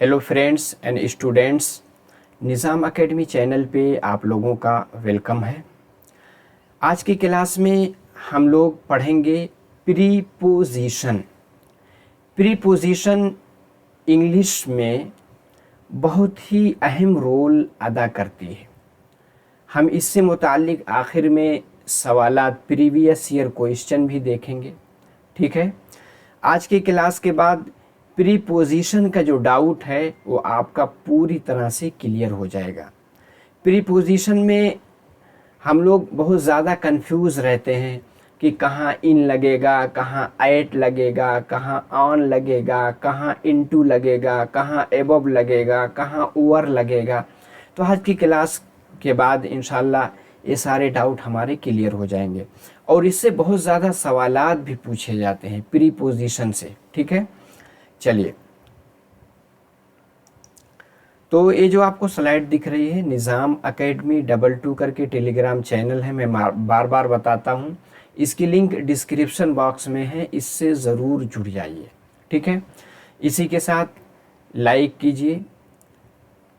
Hello friends and students, Nizam academy channel पे आप लोगों का वेलकम है। आज की क्लास में हम लोग पढ़ेंगे प्रीपोजिशन। प्रीपोजिशन इंग्लिश में बहुत ही अहम रोल अदा करती है। हम इससे मुताल्लिक आखिर में सवालात प्रीवियस ईयर क्वेश्चन भी देखेंगे। ठीक है, आज की क्लास के बाद प्रीपोजिशन का जो डाउट है वो आपका पूरी तरह से क्लियर हो जाएगा। प्रीपोजिशन में हम लोग बहुत ज़्यादा कंफ्यूज रहते हैं कि कहाँ इन लगेगा, कहाँ एट लगेगा, कहाँ ऑन लगेगा, कहाँ इनटू लगेगा, कहाँ एबव लगेगा, कहाँ ओवर लगेगा। तो आज की क्लास के बाद इंशाल्लाह ये सारे डाउट हमारे क्लियर हो जाएंगे और इससे बहुत ज़्यादा सवालात भी पूछे जाते हैं प्रीपोजिशन से। ठीक है, चलिए। तो ये जो आपको स्लाइड दिख रही है, निज़ाम एकेडमी 22 करके टेलीग्राम चैनल है। मैं बार बार बताता हूँ, इसकी लिंक डिस्क्रिप्शन बॉक्स में है, इससे ज़रूर जुड़ जाइए। ठीक है, इसी के साथ लाइक कीजिए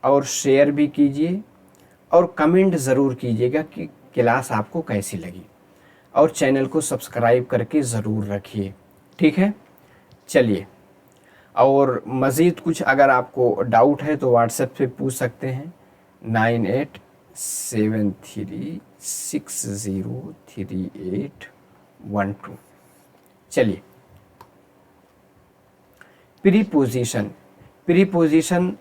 और शेयर भी कीजिए और कमेंट ज़रूर कीजिएगा कि क्लास आपको कैसी लगी, और चैनल को सब्सक्राइब करके ज़रूर रखिए। ठीक है, चलिए। और मज़ीद कुछ अगर आपको डाउट है तो व्हाट्सएप पे पूछ सकते हैं 9873603812। चलिए, प्रीपोजिशन। प्रीपोजिशन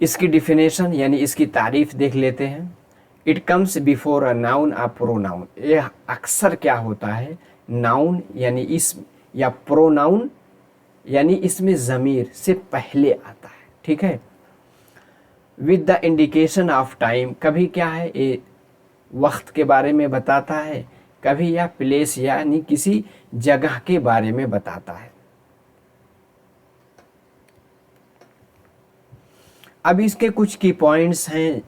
इसकी डिफिनेशन यानी इसकी तारीफ देख लेते हैं। It comes before a noun or pronoun. यह अक्सर क्या होता है, नाउन यानी इसम या प्रोनाउन यानी इसमें ज़मीर से पहले आता है। ठीक है, with the indication of time. कभी क्या है, ये वक्त के बारे में बताता है, कभी या प्लेस यानी किसी जगह के बारे में बताता है। अब इसके कुछ की पॉइंट्स हैं,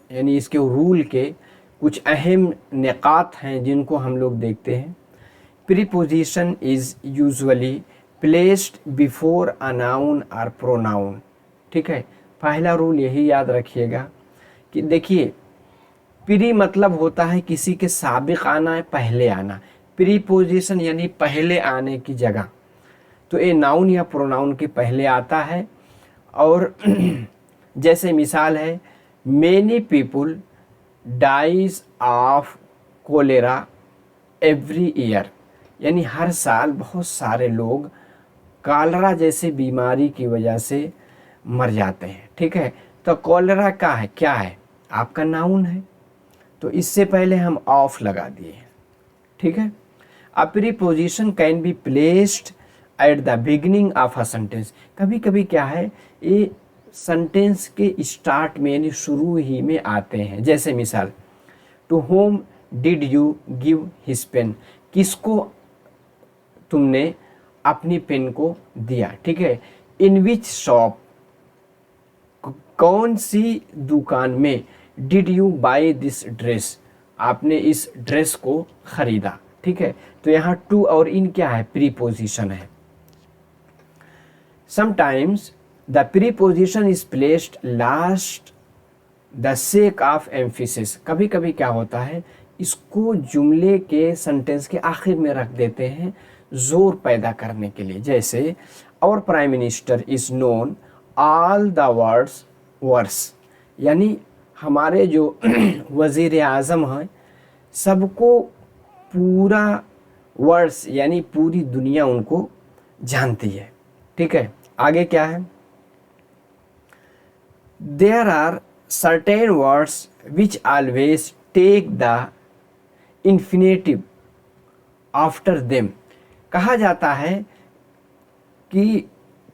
यानी इसके रूल के कुछ अहम निकात हैं जिनको हम लोग देखते हैं। Preposition is usually placed before a noun और प्रोनाउन। ठीक है, पहला रूल यही याद रखिएगा कि देखिए, प्री मतलब होता है किसी के साबिक आना, पहले आना। प्रीपोजिशन यानी पहले आने की जगह, तो ये नाउन या प्रोनाउन के पहले आता है। और जैसे मिसाल है, many people dies of cholera every year, यानी हर साल बहुत सारे लोग कॉलरा जैसे बीमारी की वजह से मर जाते हैं। ठीक है, तो कॉलरा का है, क्या है, आपका नाउन है, तो इससे पहले हम ऑफ लगा दिए हैं। ठीक है, अ preposition can be placed at the beginning of a sentence. कभी कभी क्या है, ये सेंटेंस के स्टार्ट में यानी शुरू ही में आते हैं। जैसे मिसाल, to whom did you give his pen. किसको तुमने अपनी पेन को दिया। ठीक है, इन विच शॉप, कौन सी दुकान में, did you buy this dress, आपने इस ड्रेस को खरीदा। ठीक है, तो यहाँ टू और इन क्या है, प्रीपोजिशन है। Sometimes the preposition is placed last the sake of emphasis. कभी कभी क्या होता है, इसको जुमले के सेंटेंस के आखिर में रख देते हैं जोर पैदा करने के लिए। जैसे our prime minister is known all the words, यानी हमारे जो वज़ीर आज़म हैं सबको पूरा वर्ड्स यानी पूरी दुनिया उनको जानती है। ठीक है, आगे क्या है, there are certain words which always take the infinitive after them. कहा जाता है कि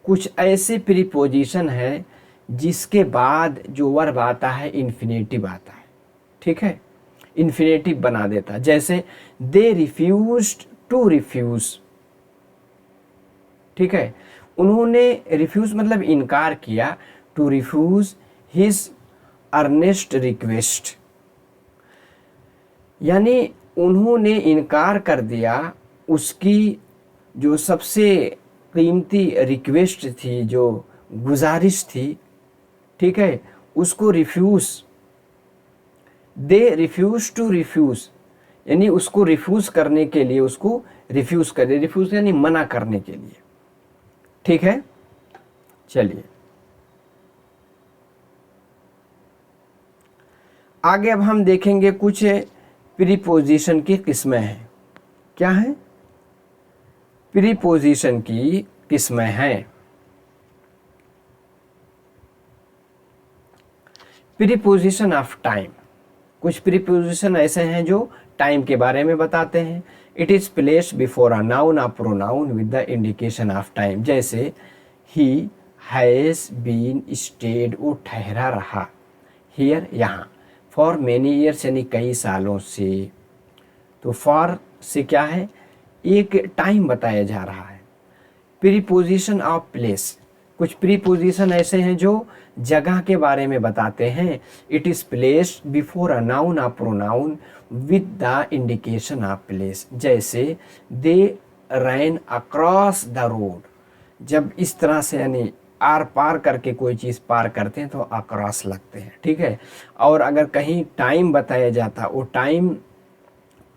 कुछ ऐसे प्रीपोजिशन है जिसके बाद जो वर्ब आता है इन्फिनेटिव आता है। ठीक है, इन्फिनेटिव बना देता है। जैसे दे रिफ्यूज्ड टू रिफ्यूज। ठीक है, उन्होंने रिफ्यूज मतलब इनकार किया, to refuse his earnest request, यानी उन्होंने इनकार कर दिया उसकी जो सबसे कीमती रिक्वेस्ट थी, जो गुजारिश थी, ठीक है, उसको refuse, they refuse to refuse, यानी उसको रिफ्यूज़ करने के लिए उसको रिफ्यूज़ करे, रिफ्यूज़ यानी मना करने के लिए, ठीक है। चलिए आगे अब हम देखेंगे कुछ प्रीपोजिशन की किस्में हैं। क्या है? प्रीपोजिशन की किस्में हैं। प्रीपोजिशन ऑफ टाइम, कुछ प्रीपोजिशन ऐसे हैं जो टाइम के बारे में बताते हैं। It is placed before a noun और pronoun with the indication of time, जैसे ही हैज बीन स्टेड, वो ठहरा रहा, हियर यहाँ, फॉर मेनी ईयर्स यानी कई सालों से। तो फॉर से क्या है? एक टाइम बताया जा रहा है। प्रीपोजिशन ऑफ प्लेस, कुछ प्रीपोजिशन ऐसे हैं जो जगह के बारे में बताते हैं। It is placed before a noun और pronoun with the indication of place, जैसे they ran across the road, जब इस तरह से यानी आर पार करके कोई चीज़ पार करते हैं तो अक्रॉस लगते हैं, ठीक है। और अगर कहीं टाइम बताया जाता, वो टाइम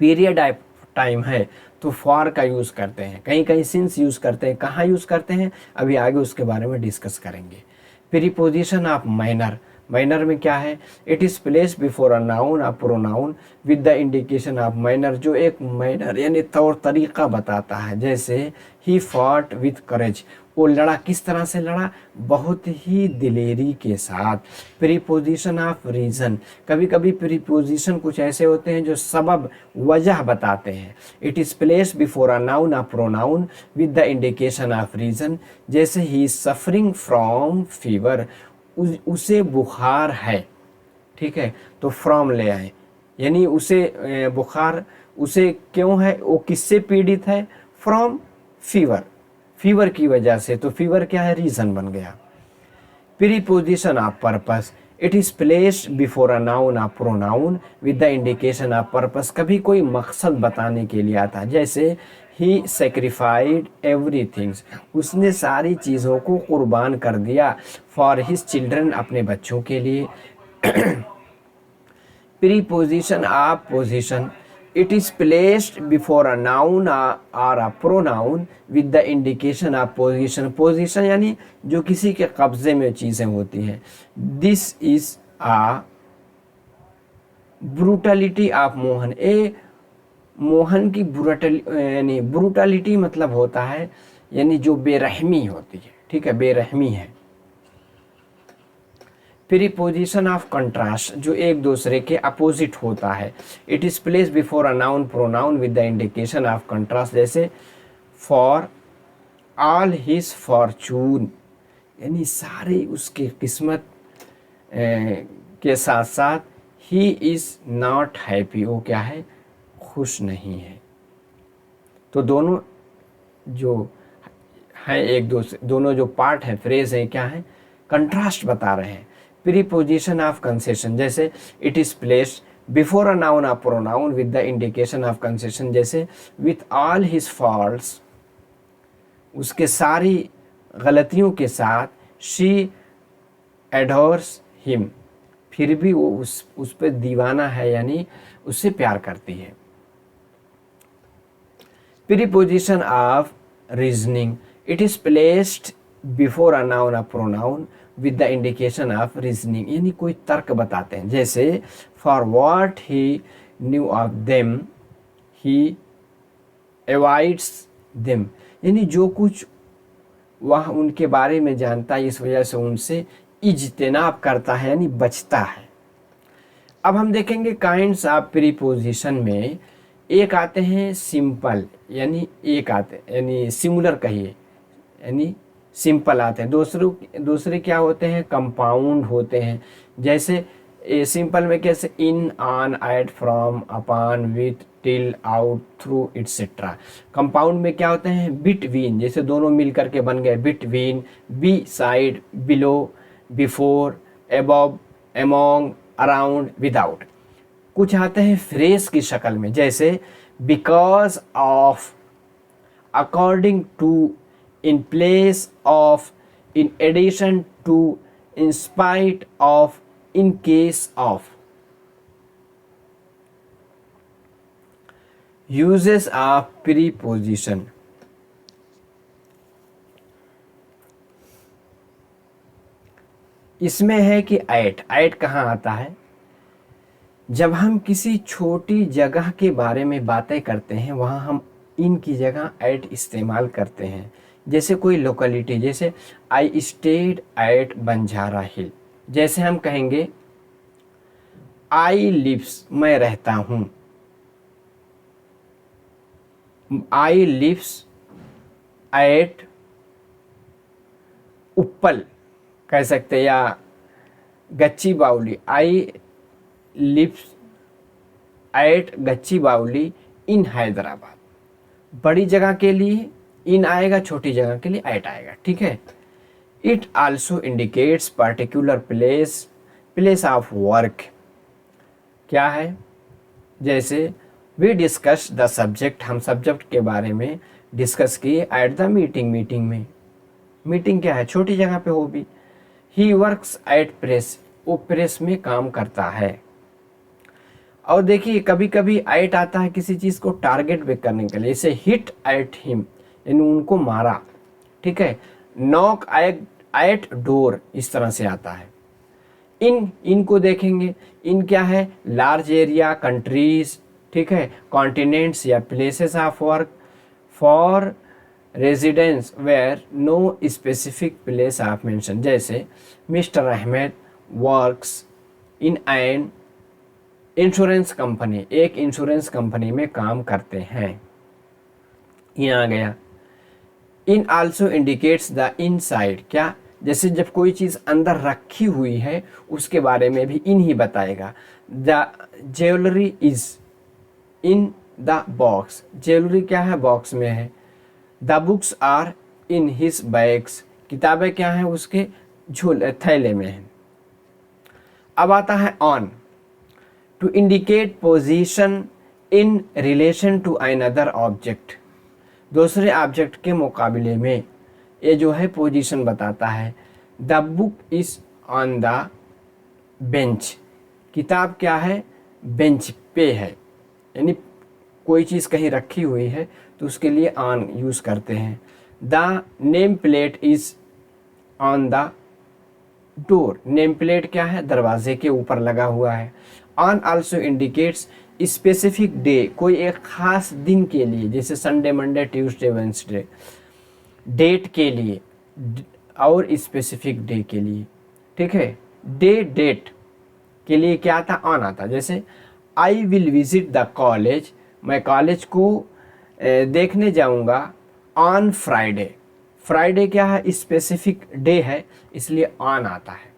पीरियड ऑफ टाइम है तो फॉर का यूज़ करते हैं, कहीं कहीं सिंस यूज़ करते हैं। कहाँ यूज़ करते हैं अभी आगे उसके बारे में डिस्कस करेंगे। प्रीपोजिशन ऑफ माइनर, माइनर में क्या है? It is place before a noun और pronoun with the indication of minor, जो एक माइनर यानी तौर तरीका बताता है, जैसे ही फॉट विथ करेज, वो लड़ा, किस तरह से लड़ा? बहुत ही दिलेरी के साथ। प्रीपोजिशन ऑफ रीज़न, कभी कभी प्रीपोजिशन कुछ ऐसे होते हैं जो सबब, वजह बताते हैं। It is place before a noun और pronoun with the indication of reason, जैसे ही सफरिंग फ्रॉम फीवर, उसे बुखार है, ठीक है, तो फ्रॉम ले आए, यानी उसे बुखार उसे क्यों है, वो किससे पीड़ित है? फ्रॉम फीवर, फीवर की वजह से, तो फीवर क्या है? रीज़न बन गया। Preposition of purpose, it is placed before a noun और pronoun with the indication of purpose, कभी कोई मकसद बताने के लिए आता है, जैसे ही सेक्रीफाइड एवरीथिंग, उसने सारी चीज़ों को कुर्बान कर दिया, फॉर हिज चिल्ड्रन, अपने बच्चों के लिए। Preposition of position, it is placed before a noun और a pronoun with the indication of position, position यानी जो किसी के कब्जे में चीज़ें होती हैं। This is a brutality of Mohan, ए मोहन की यानी ब्रूटलिटी मतलब होता है यानी जो बेरहमी होती है, ठीक है, बेरहमी है। प्रीपोजिशन ऑफ कंट्रास्ट, जो एक दूसरे के अपोजिट होता है। It is place before a noun pronoun with the indication of contrast, जैसे फॉर ऑल हिज फॉर्चून, यानी सारी उसकी किस्मत के साथ साथ ही इज़ नॉट हैप्पी, वो क्या है? खुश नहीं है। तो दोनों जो हैं एक दूसरे, दोनों जो पार्ट है, फ्रेज है, क्या है? कंट्रास्ट बता रहे हैं। प्रीपोजिशन ऑफ कंसेशन, जैसे it is placed before a noun और pronoun with the indication of concession, जैसे विथ ऑल हिज फॉल्ट्स, उसके सारी गलतियों के साथ, शी एडोर्स हिम, फिर भी वो उस पर दीवाना है, यानी उससे प्यार करती है। Preposition of reasoning, it is placed before a noun और pronoun with the indication of reasoning, यानी कोई तर्क बताते हैं, जैसे for what he knew of them he avoids them, यानी जो कुछ वह उनके बारे में जानता है इस वजह से उनसे इज्तिनाब करता है, यानी बचता है। अब हम देखेंगे काइंड्स ऑफ प्रीपोजिशन में, एक आते हैं सिंपल, यानी एक आते यानी सिमुलर कहिए, यानी सिंपल आते हैं। दूसरे क्या होते हैं? कंपाउंड होते हैं, जैसे सिंपल में कैसे in, on, at, from, upon, with, till, out, through, etcetera. Compound में क्या होते हैं? बिटवीन, जैसे दोनों मिल करके बन गए between, beside, below, before, above, among, around, without. कुछ आते हैं फ्रेज की शक्ल में, जैसे because of, according to, in place of, in addition to, in spite of, in case of. Uses of preposition. इसमें है कि एट कहाँ आता है? जब हम किसी छोटी जगह के बारे में बातें करते हैं वहाँ हम इन की जगह एट इस्तेमाल करते हैं। जैसे कोई लोकेलिटी, जैसे आई स्टेड एट बंजारा हिल, जैसे हम कहेंगे आई लिव्स, मैं रहता हूँ, आई लिव्स एट उप्पल कह सकते, या गच्ची बाउली, आई लिव्स एट गच्ची बाउली इन हैदराबाद। बड़ी जगह के लिए इन आएगा, छोटी जगह के लिए एट आएगा, ठीक है। It also indicates particular place of work. क्या है? जैसे वी डिस्कस द सब्जेक्ट, हम सब्जेक्ट के बारे में डिस्कस किए एट द मीटिंग में। मीटिंग क्या है? छोटी जगह पे हो भी। ही वर्क्स एट प्रेस, वो प्रेस में काम करता है। और देखिए कभी कभी एट आता है किसी चीज़ को टारगेट पे करने के लिए, जैसे हिट एट हिम, यानी उनको मारा, ठीक है। नॉक एट डोर, इस तरह से आता है। इनको देखेंगे, इन क्या है? लार्ज एरिया, कंट्रीज, ठीक है, कॉन्टिनेंट्स या places of work, for residence where no specific place of mention. जैसे mister Ahmad works in an insurance company, एक इंश्योरेंस कंपनी में काम करते हैं। ये आ गया। In also indicates the inside. क्या? जैसे जब कोई चीज़ अंदर रखी हुई है उसके बारे में भी इन ही बताएगा। The jewellery is in the box, jewellery क्या है? बॉक्स में है। The books are in his bags, किताबें क्या हैं? उसके थैले में है। अब आता है on, to indicate position in relation to another object, दूसरे ऑब्जेक्ट के मुकाबले में ये जो है पोजीशन बताता है। The book is on the bench, किताब क्या है? बेंच पे है, यानी कोई चीज़ कहीं रखी हुई है तो उसके लिए ऑन यूज़ करते हैं। The name plate is on the door, name plate क्या है? दरवाजे के ऊपर लगा हुआ है। On also indicates specific day, कोई एक खास दिन के लिए, जैसे Sunday, Monday, Tuesday, Wednesday, date के लिए और स्पेसिफिक डे के लिए, ठीक है। डे डेट के लिए क्या आता? ऑन आता। जैसे I will visit the college, मैं कॉलेज को देखने जाऊंगा ऑन फ्राइडे। फ्राइडे क्या है? स्पेसिफिक डे है, इसलिए ऑन आता है।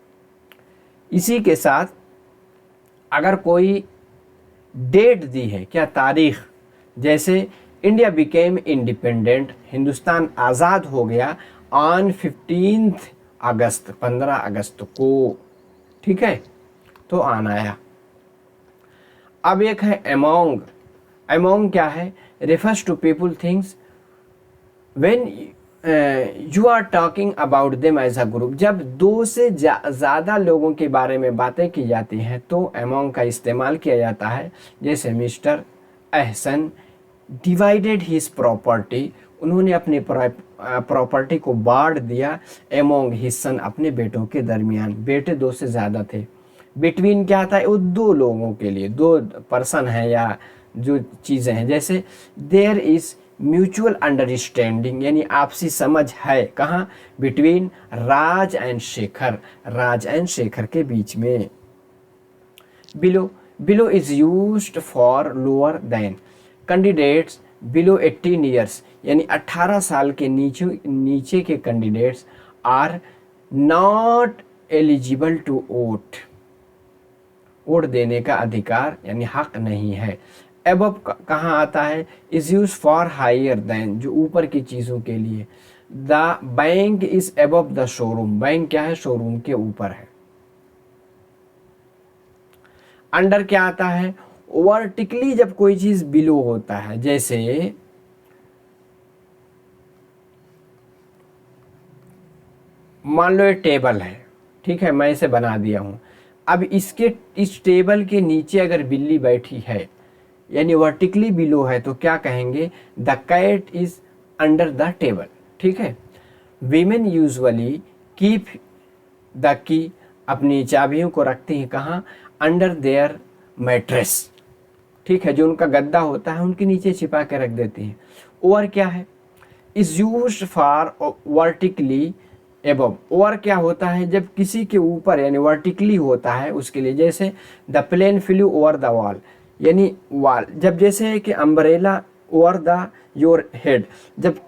इसी के साथ अगर कोई डेट दी है, क्या? तारीख, जैसे इंडिया बिकेम इंडिपेंडेंट, हिंदुस्तान आज़ाद हो गया ऑन 15 अगस्त, 15 अगस्त को, ठीक है, तो ऑन आया। अब एक है अमोंग, अमोंग क्या है? Refers to people things when you are talking about them as a group, जब दो से ज़्यादा लोगों के बारे में बातें की जाती हैं तो अमोंग का इस्तेमाल किया जाता है। जैसे mister Ahsan divided his property, उन्होंने अपनी प्रॉपर्टी को बांट दिया अमोंग हिज सन, अपने बेटों के दरमियान, बेटे दो से ज़्यादा थे। बिटवीन क्या था? वो दो लोगों के लिए, दो पर्सन है या जो चीज़ें हैं। जैसे देयर इज़ म्यूचुअल अंडरस्टैंडिंग, यानी आपसी समझ है, कहाँ? Between Raj and Shekhar, Raj and Shekhar के बीच में। Below is used for lower than candidates below 18 years, यानी 18 साल के नीचे के candidates are not eligible to vote, vote देने का अधिकार यानी हक नहीं है। एबव कहाँ आता है? Is use for higher than, जो ऊपर की चीज़ों के लिए। The bank is above the showroom, bank क्या है? शोरूम के ऊपर है। अंडर क्या आता है? वर्टिकली जब कोई चीज़ बिलो होता है, जैसे मान लो ये टेबल है, ठीक है, मैं इसे बना दिया हूँ। अब इस टेबल के नीचे अगर बिल्ली बैठी है यानी वर्टिकली बिलो है तो क्या कहेंगे, the cat is under the table, ठीक है। Women usually keep the key, अपनी चाबियों को रखती हैं कहाँ, अंडर देयर मैट्रेस, ठीक है, जो उनका गद्दा होता है उनके नीचे छिपा के रख देती हैं। ओवर क्या है, is used for vertically above. Over क्या होता है, जब किसी के ऊपर यानी वर्टिकली होता है उसके लिए, जैसे the plane flew over the wall, यानी वॉल, जब जैसे कि umbrella over the your head, जब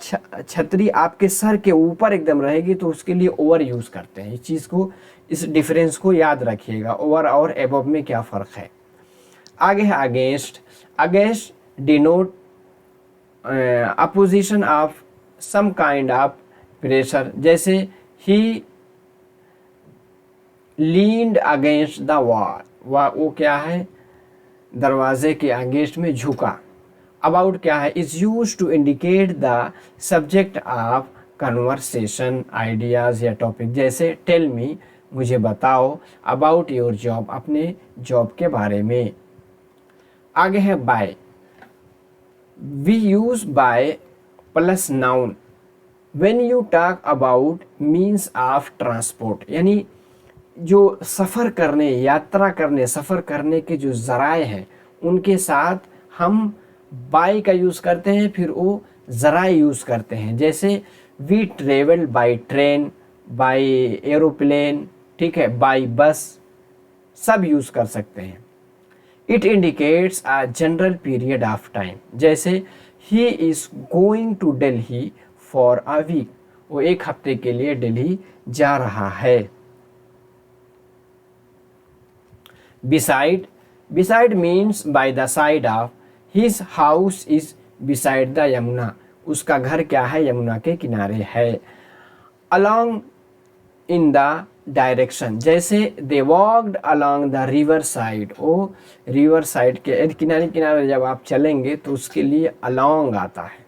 छतरी आपके सर के ऊपर एकदम रहेगी तो उसके लिए ओवर यूज़ करते हैं। इस चीज़ को, इस डिफरेंस को याद रखिएगा, ओवर और एबव में क्या फ़र्क है। आगे है against. Against denote opposition of some kind of pressure, जैसे ही लीन्ड अगेंस्ट द वॉल, वो क्या है, दरवाजे के अगेंस्ट में झुका। अबाउट क्या है, is use to indicate the subject of conversation, ideas या टॉपिक, जैसे टेल मी, मुझे बताओ, अबाउट योर जॉब, अपने जॉब के बारे में। आगे है by. We use by plus noun when you talk about means of transport, यानी जो सफ़र करने, यात्रा करने, सफ़र करने के जो ज़राए हैं उनके साथ हम बाय का यूज़ करते हैं, फिर वो ज़राए यूज़ करते हैं। जैसे we travel by train, by aeroplane, ठीक है, बाय बस, सब यूज़ कर सकते हैं। It indicates a general period of time, जैसे he is going to Delhi for a week, वो एक हफ्ते के लिए दिल्ली जा रहा है। Beside. Beside means by the side of, his house is beside the Yamuna, उसका घर क्या है, यमुना के किनारे है। अलॉन्ग इन द डायरेक्शन, जैसे they walked along the river side, वो रिवर साइड के किनारे किनारे जब आप चलेंगे तो उसके लिए अलॉन्ग आता है।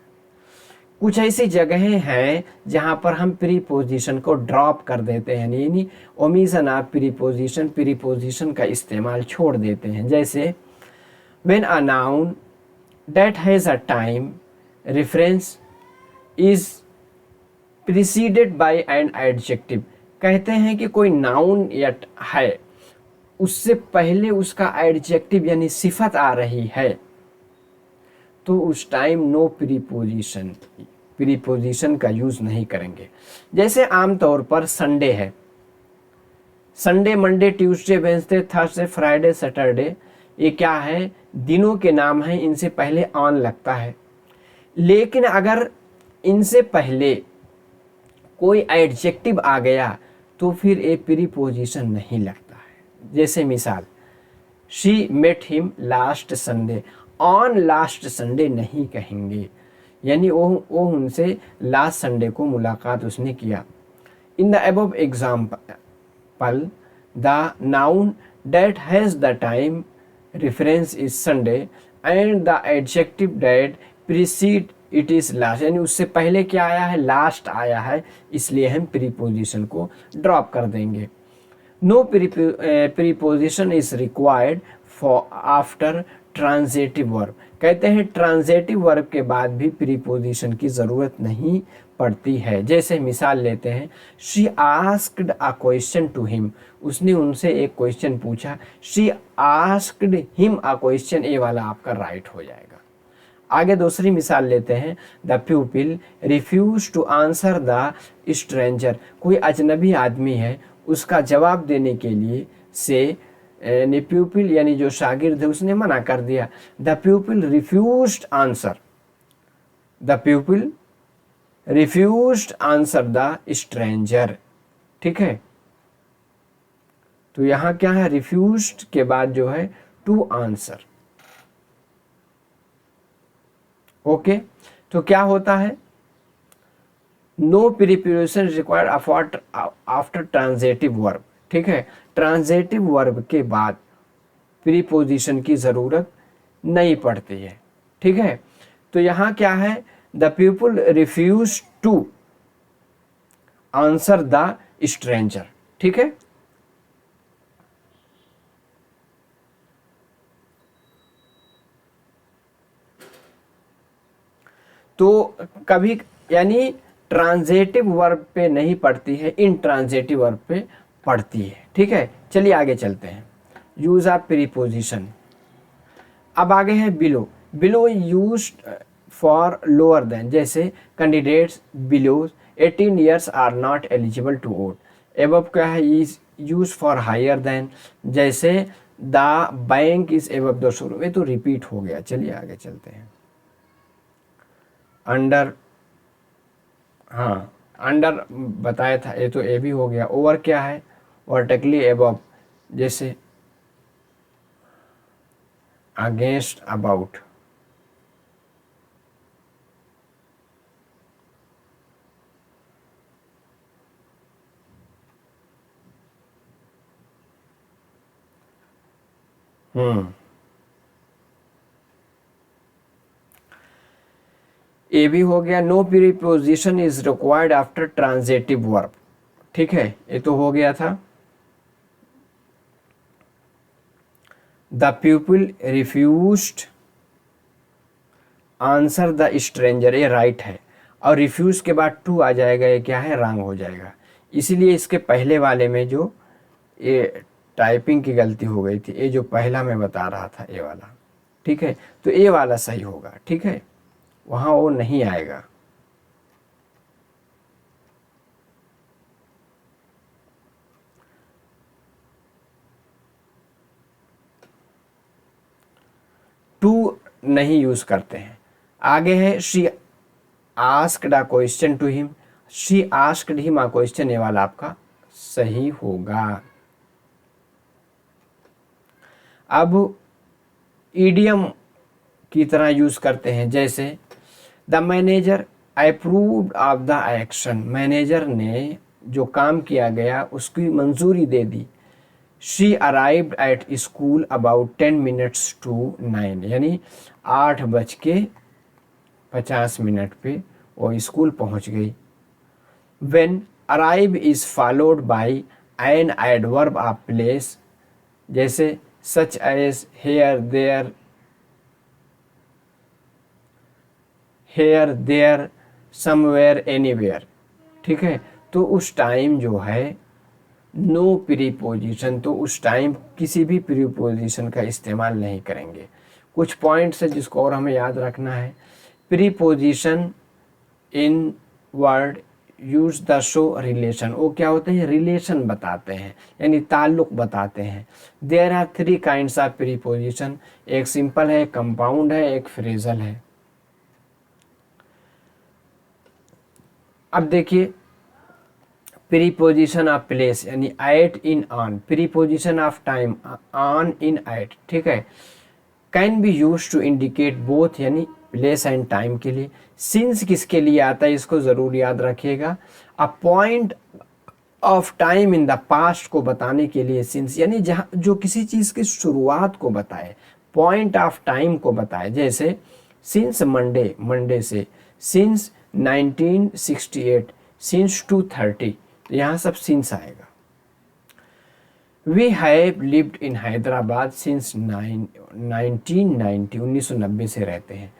कुछ ऐसी जगहें हैं जहाँ पर हम प्रीपोजिशन को ड्रॉप कर देते हैं, यानी ओमिशन ऑफ प्रीपोजिशन, प्रीपोजिशन का इस्तेमाल छोड़ देते हैं। जैसे when a noun that has a time reference is preceded by an adjective, कहते हैं कि कोई नाउन या है उससे पहले उसका एडजेक्टिव यानी सिफत आ रही है तो उस टाइम नो प्रीपोजिशन, प्रीपोजिशन का यूज़ नहीं करेंगे। जैसे आमतौर पर संडे है, Sunday, Monday, Tuesday, Wednesday, Thursday, Friday, Saturday, ये क्या है, दिनों के नाम हैं, इनसे पहले ऑन लगता है। लेकिन अगर इनसे पहले कोई एडजेक्टिव आ गया तो फिर ये प्रीपोजिशन नहीं लगता है। जैसे मिसाल, she met him last Sunday, on last Sunday नहीं कहेंगे, यानी वो उनसे लास्ट संडे को मुलाकात उसने किया। In the above example the noun that has the time reference is Sunday and the adjective that preceded it is last, यानी उससे पहले क्या आया है, लास्ट आया है, इसलिए हम प्रीपोजिशन को ड्रॉप कर देंगे। No preposition is required for after transitive verb, कहते हैं ट्रांजिटिव वर्ब के बाद भी प्रीपोजिशन की ज़रूरत नहीं पड़ती है। जैसे मिसाल लेते हैं, she asked a question to him, उसने उनसे एक क्वेश्चन पूछा, she asked him a question, ये वाला आपका राइट हो जाएगा। आगे दूसरी मिसाल लेते हैं, the pupil refuse to answer the stranger, कोई अजनबी आदमी है, उसका जवाब देने के लिए से यानी प्यूपिल यानी जो शागिर्द है उसने मना कर दिया। The प्यूपिल refused answer, the प्यूपिल refused answer the stranger, ठीक है। तो यहाँ क्या है, रिफ्यूज्ड के बाद जो है टू आंसर, ओके। तो क्या होता है, no preposition required after transitive verb, ठीक है, ट्रांजिटिव वर्ब के बाद प्रीपोजिशन की ज़रूरत नहीं पड़ती है, ठीक है। तो यहाँ क्या है, the people refuse to answer the stranger. ठीक है, तो कभी यानी ट्रांजेटिव वर्ब पे नहीं पड़ती है, इंट्रांजेटिव वर्ब पे पड़ती है। ठीक है, चलिए आगे चलते हैं। Use of preposition. अब आगे है below. Below used for lower than, जैसे candidates below 18 years are not eligible to vote. Above क्या है, is use for higher than, जैसे the bank is above the showroom. ये तो रिपीट हो गया, चलिए आगे चलते हैं। अंडर, हाँ अंडर बताया था, ये तो ए भी हो गया। ओवर क्या है, वर्टिकली एबव, जैसे अगेंस्ट अबाउट। ए भी हो गया। No preposition is required after transitive verb. ठीक है, ये तो हो गया था। The people refused answer the stranger, ये राइट है। और रिफ्यूज के बाद टू आ जाएगा, ये क्या है, रॉन्ग हो जाएगा। इसीलिए इसके पहले वाले में जो ये टाइपिंग की गलती हो गई थी, ये जो पहला मैं बता रहा था ये वाला, ठीक है, तो ये वाला सही होगा। ठीक है, वहाँ वो नहीं आएगा। टू नहीं यूज करते हैं। आगे है she asked a question to him. She asked him a question, ये वाला आपका सही होगा। अब ईडियम की तरह यूज करते हैं, जैसे the manager approved of the action. Manager ने जो काम किया गया उसकी मंजूरी दे दी। She arrived at school about 10 minutes to 9, यानी 8:50 पे वो स्कूल पहुंच गई। When arrive is followed by an adverb of place, जैसे such as here, there, somewhere, anywhere। ठीक है, तो उस टाइम जो है नो प्रीपोजिशन, तो उस टाइम किसी भी प्रीपोजिशन का इस्तेमाल नहीं करेंगे। कुछ पॉइंट्स है जिसको और हमें याद रखना है। Preposition in word use the show relation, वो क्या होते हैं, रिलेशन बताते हैं, यानी ताल्लुक बताते हैं। There are 3 kinds of preposition, एक सिंपल है, एक कंपाउंड है, एक फ्रेजल है। अब देखिए, प्रीपोजिशन ऑफ प्लेस यानी at in on, preposition of time on in at. ठीक है, can be use to indicate both, यानी प्लेस एंड टाइम के लिए। सिंस किसके लिए आता है, इसको जरूर याद रखिएगा। A point of time in the past को बताने के लिए सिंस, यानी जहाँ जो किसी चीज़ की शुरुआत को बताए, पॉइंट ऑफ टाइम को बताए। जैसे सिंस मंडे, मंडे से, सिंस 1968, सिंस 230, तो यहाँ सब सिंस आएगा। We have lived in Hyderabad since 1990, 1990 से रहते हैं।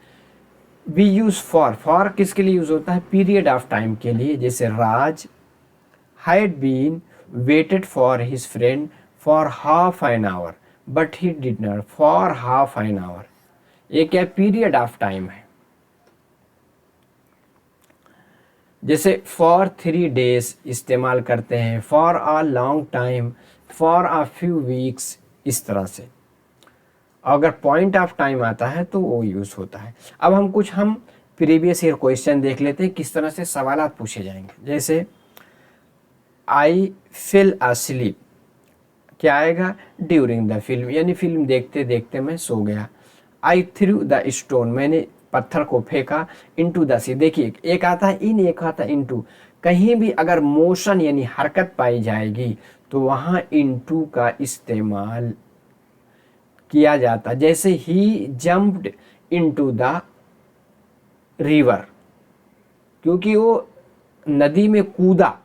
वी यूज फॉर किसके लिए यूज होता है, पीरियड ऑफ टाइम के लिए। जैसे Raj had been waited for his friend for half an hour but he did not, for half an hour, ये क्या पीरियड ऑफ टाइम है। जैसे फॉर 3 days इस्तेमाल करते हैं, for a long time, for a few weeks, इस तरह से। अगर पॉइंट ऑफ टाइम आता है तो वो यूज होता है। अब हम प्रीवियस ईयर क्वेश्चन देख लेते हैं, किस तरह से सवालात पूछे जाएंगे। जैसे आई फेल अस्लीप, क्या आएगा, ड्यूरिंग द फिल्म, यानी फिल्म देखते देखते मैं सो गया। आई थ्रू द स्टोन, मैंने पत्थर को फेंका, इनटू द सी। देखिए, एक आता है इन, एक आता है इनटू। कहीं भी अगर मोशन यानी हरकत पाई जाएगी तो वहाँ इनटू का इस्तेमाल किया जाता। जैसे ही जंप्ड इनटू द रिवर, क्योंकि वो नदी में कूदा,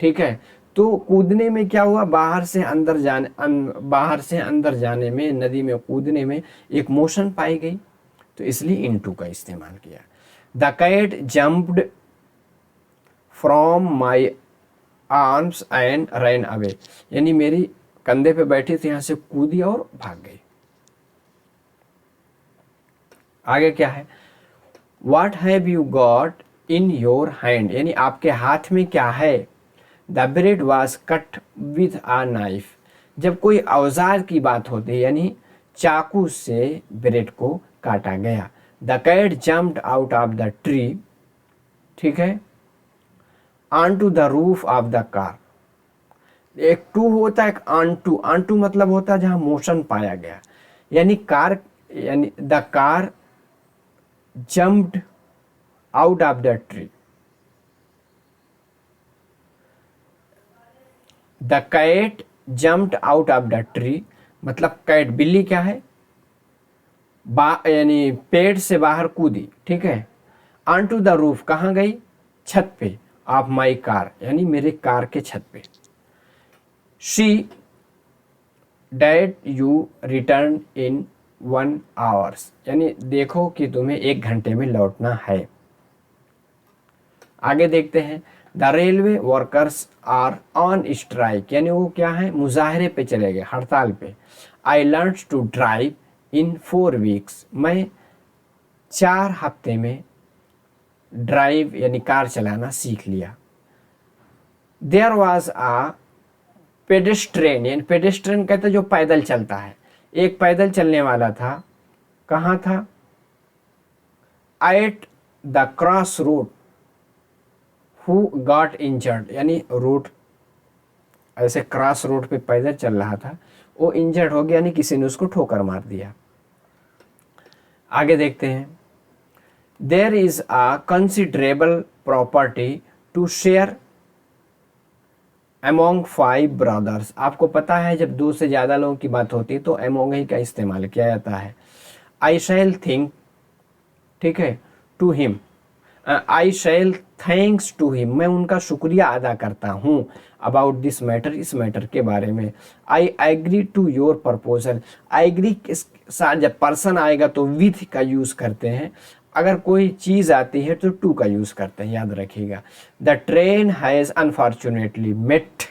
ठीक है, तो कूदने में क्या हुआ, बाहर से अंदर जाने में, नदी में कूदने में एक मोशन पाई गई, तो इसलिए इनटू का इस्तेमाल किया। The cat jumped from my arms and run away, यानी मेरी कंधे पे बैठी थी, यहां से कूदी और भाग गई। आगे क्या है, What have you got in your hand, यानी आपके हाथ में क्या है। The bread was cut with a knife, जब कोई औजार की बात होती है यानी चाकू से ब्रेड को काटा गया। The cat jumped out of the tree, ठीक है, onto the roof of the car। एक टू होता है, एक ऑन टू मतलब होता है जहां मोशन पाया गया, यानी कार, यानी the car jumped out of the tree। The cat jumped out of the tree मतलब कैट, बिल्ली क्या है, यानी पेड़ से बाहर कूदी, ठीक है। onto the roof कहाँ गई, छत पे, ऑफ माई कार यानी मेरे कार के छत पे। she did you return in 1 hour, यानी देखो कि तुम्हें 1 घंटे में लौटना है। आगे देखते हैं, the railway workers are on strike, यानी वो क्या है, मुजाहरे पे चले गए, हड़ताल पे। I learn to drive in 4 weeks, मैं 4 हफ्ते में ड्राइव यानी कार चलाना सीख लिया। देयर वॉज आ पेडेस्ट्रेन, यानी पेडेस्ट्रेन कहते जो पैदल चलता है, एक पैदल चलने वाला था, कहाँ था, at the cross road who got injured, यानी रोड ऐसे क्रॉस रोड पे पैदल चल रहा था, वो इंजर्ड हो गया, यानी किसी ने उसको ठोकर मार दिया। आगे देखते हैं, there is a considerable property to share among 5 brothers, आपको पता है जब 2 से ज़्यादा लोगों की बात होती है तो अमोंग ही का इस्तेमाल किया जाता है। आई शैल थिंक, ठीक है, to him, I shall thanks to him, मैं उनका शुक्रिया अदा करता हूँ, अबाउट दिस मैटर, इस मैटर के बारे में। I agree to your proposal, agree के साथ जब पर्सन आएगा तो विथ का यूज़ करते हैं, अगर कोई चीज़ आती है तो टू का यूज़ करते हैं, याद रखिएगा। The train has unfortunately met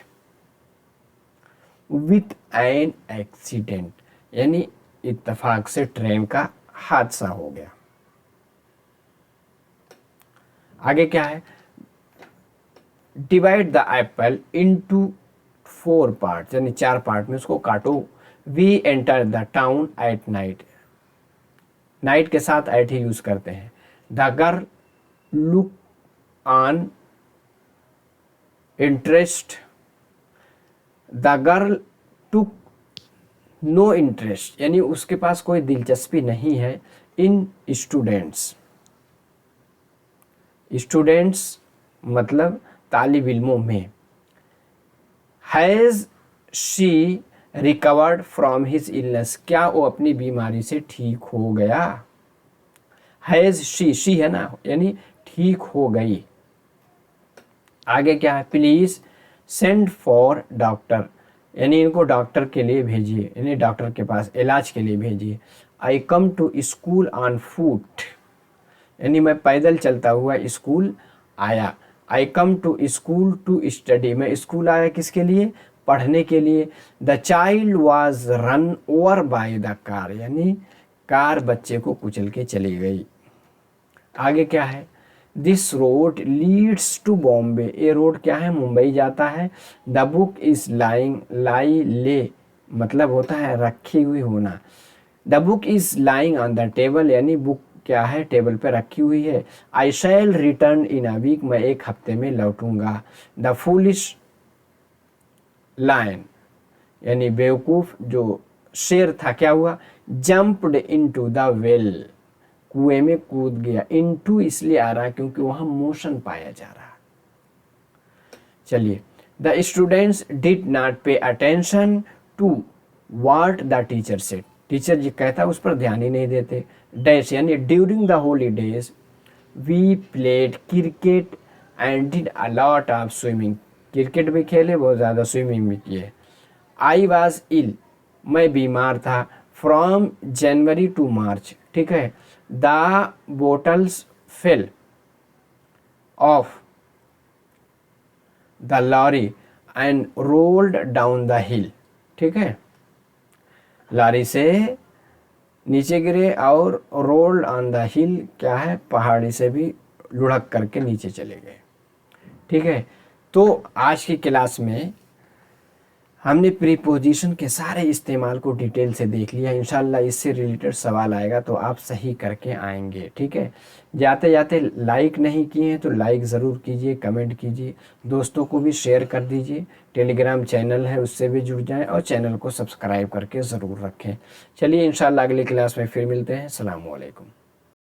with an accident, यानी इत्तेफाक से ट्रेन का हादसा हो गया। आगे क्या है, divide the apple into 4 part, यानी 4 पार्ट में उसको काटो। We enter the town at night, night के साथ एट ही यूज करते हैं। The girl look on interest, the girl took no interest, यानी उसके पास कोई दिलचस्पी नहीं है, इन स्टूडेंट्स, स्टूडेंट्स मतलब तालिब इल्मों में। Has she recovered from his illness, क्या वो अपनी बीमारी से ठीक हो गया। हैज़ शी है ना, यानी ठीक हो गई। आगे क्या है, प्लीज सेंड फॉर डॉक्टर, यानी इनको डॉक्टर के लिए भेजिए, यानी डॉक्टर के पास इलाज के लिए भेजिए। I come to school on foot, यानी मैं पैदल चलता हुआ स्कूल आया। I come to school to study, मैं स्कूल आया किसके लिए, पढ़ने के लिए। The child was run over by the car, यानी कार बच्चे को कुचल के चली गई। आगे क्या है, this road leads to Bombay, ये रोड क्या है, मुंबई जाता है। The book is lying, lie lay मतलब होता है रखी हुई होना। The book is lying on the table, यानी बुक क्या है, टेबल पे रखी हुई है। आई शैल रिटर्न इन अ वीक, मैं 1 हफ्ते में लौटूंगा। द फूलिश लायन, यानी बेवकूफ जो शेर था, क्या हुआ, जंप्ड इनटू द वेल, कुएं में कूद गया। इनटू इसलिए आ रहा है क्योंकि वहां मोशन पाया जा रहा है। चलिए, the students did not pay attention to what the teacher said, teacher ji कहता उस पर ध्यान ही नहीं देते। डैश यानी during the holidays we played cricket and did a lot of swimming, cricket भी खेले, बहुत ज़्यादा स्विमिंग भी किए। आई वॉज इल, मैं बीमार था। फ्रॉम जनवरी टू मार्च, ठीक है। The bottles fell off the lorry and rolled down the hill, ठीक है। लॉरी से नीचे गिरे और रोल्ड ऑन द हिल, क्या है, पहाड़ी से भी लुढ़क करके नीचे चले गए, ठीक है। तो आज की क्लास में हमने प्रीपोजिशन के सारे इस्तेमाल को डिटेल से देख लिया। इंशाल्लाह इससे रिलेटेड सवाल आएगा तो आप सही करके आएंगे, ठीक है। जाते जाते लाइक नहीं किए हैं तो लाइक ज़रूर कीजिए, कमेंट कीजिए, दोस्तों को भी शेयर कर दीजिए। टेलीग्राम चैनल है उससे भी जुड़ जाएं और चैनल को सब्सक्राइब करके ज़रूर रखें। चलिए इंशाल्लाह अगली क्लास में फिर मिलते हैं। अस्सलाम वालेकुम।